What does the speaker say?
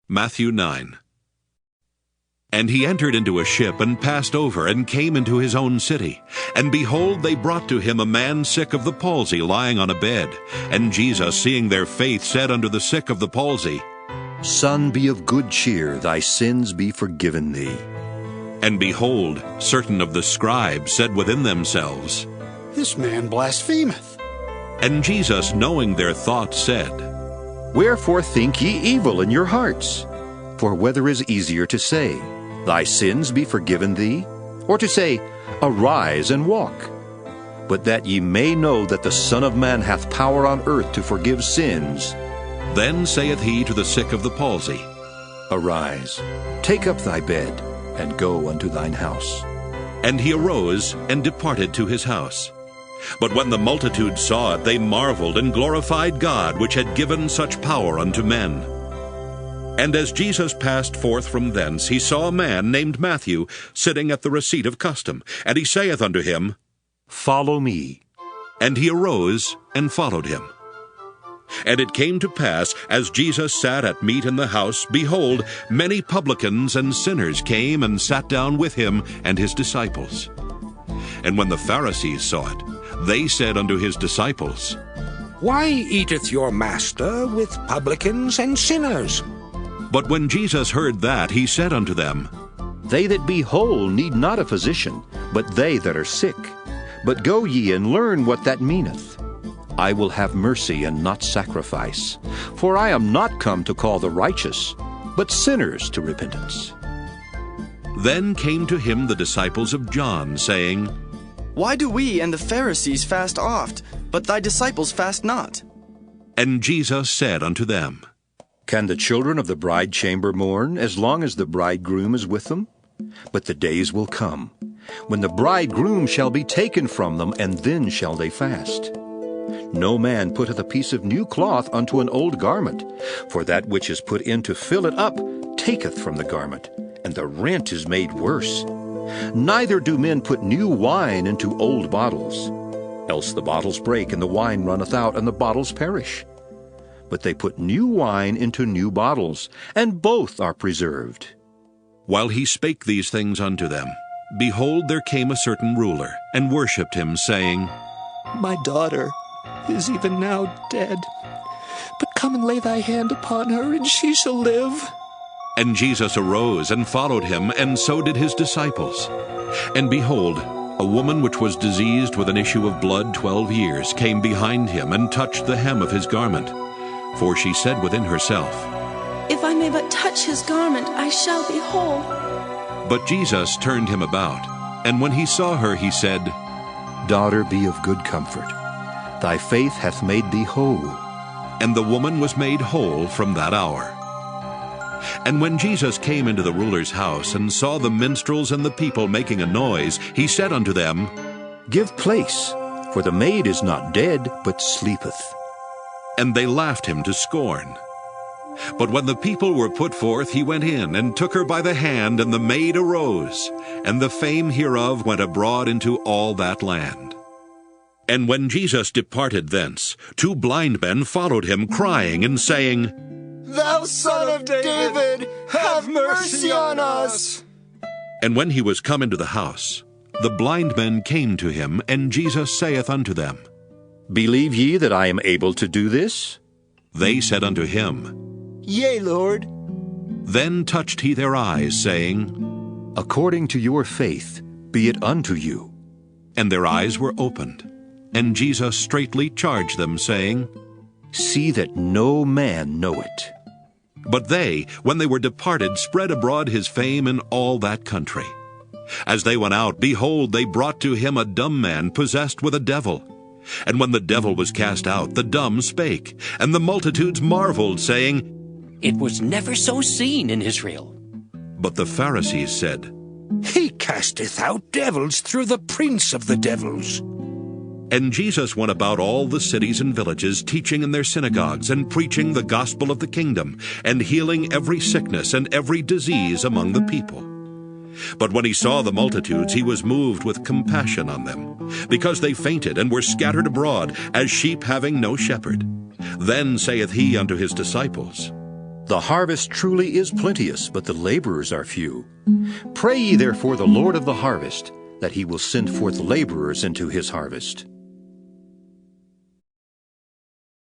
Matthew 9. And he entered into a ship, and passed over, and came into his own city. And behold, they brought to him a man sick of the palsy, lying on a bed. And Jesus, seeing their faith, said unto the sick of the palsy, Son, be of good cheer, thy sins be forgiven thee. And behold, certain of the scribes said within themselves, This man blasphemeth. And Jesus, knowing their thoughts, said, Wherefore think ye evil in your hearts? For whether is easier to say, Thy sins be forgiven thee, or to say, Arise and walk? But that ye may know that the Son of Man hath power on earth to forgive sins. Then saith he to the sick of the palsy, Arise, take up thy bed, and go unto thine house. And he arose, and departed to his house. But when the multitude saw it, they marveled, and glorified God, which had given such power unto men. And as Jesus passed forth from thence, he saw a man named Matthew sitting at the receipt of custom. And he saith unto him, Follow me. And he arose, and followed him. And it came to pass, as Jesus sat at meat in the house, behold, many publicans and sinners came and sat down with him and his disciples. And when the Pharisees saw it, they said unto his disciples, Why eateth your master with publicans and sinners? But when Jesus heard that, he said unto them, They that be whole need not a physician, but they that are sick. But go ye and learn what that meaneth. I will have mercy and not sacrifice. For I am not come to call the righteous, but sinners to repentance. Then came to him the disciples of John, saying, Why do we and the Pharisees fast oft, but thy disciples fast not? And Jesus said unto them, Can the children of the bride chamber mourn, as long as the bridegroom is with them? But the days will come, when the bridegroom shall be taken from them, and then shall they fast. No man putteth a piece of new cloth unto an old garment, for that which is put in to fill it up taketh from the garment, and the rent is made worse. Neither do men put new wine into old bottles, else the bottles break, and the wine runneth out, and the bottles perish. But they put new wine into new bottles, and both are preserved. While he spake these things unto them, behold, there came a certain ruler, and worshipped him, saying, My daughter is even now dead, but come and lay thy hand upon her, and she shall live. And Jesus arose and followed him, and so did his disciples. And behold, a woman which was diseased with an issue of blood 12 years came behind him, and touched the hem of his garment. For she said within herself, If I may but touch his garment, I shall be whole. But Jesus turned him about, and when he saw her, he said, Daughter, be of good comfort. Thy faith hath made thee whole. And the woman was made whole from that hour. And when Jesus came into the ruler's house, and saw the minstrels and the people making a noise, he said unto them, Give place, for the maid is not dead, but sleepeth. And they laughed him to scorn. But when the people were put forth, he went in, and took her by the hand, and the maid arose, and the fame hereof went abroad into all that land. And when Jesus departed thence, 2 blind men followed him, crying and saying, Thou Son of David, have mercy on us. And when he was come into the house, the blind men came to him, and Jesus saith unto them, Believe ye that I am able to do this? They said unto him, Yea, Lord. Then touched he their eyes, saying, According to your faith be it unto you. And their eyes were opened. And Jesus straitly charged them, saying, See that no man know it. But they, when they were departed, spread abroad his fame in all that country. As they went out, behold, they brought to him a dumb man possessed with a devil. And when the devil was cast out, the dumb spake, and the multitudes marveled, saying, It was never so seen in Israel. But the Pharisees said, He casteth out devils through the prince of the devils. And Jesus went about all the cities and villages, teaching in their synagogues, and preaching the gospel of the kingdom, and healing every sickness and every disease among the people. But when he saw the multitudes, he was moved with compassion on them, because they fainted and were scattered abroad, as sheep having no shepherd. Then saith he unto his disciples, The harvest truly is plenteous, but the laborers are few. Pray ye therefore the Lord of the harvest, that he will send forth laborers into his harvest.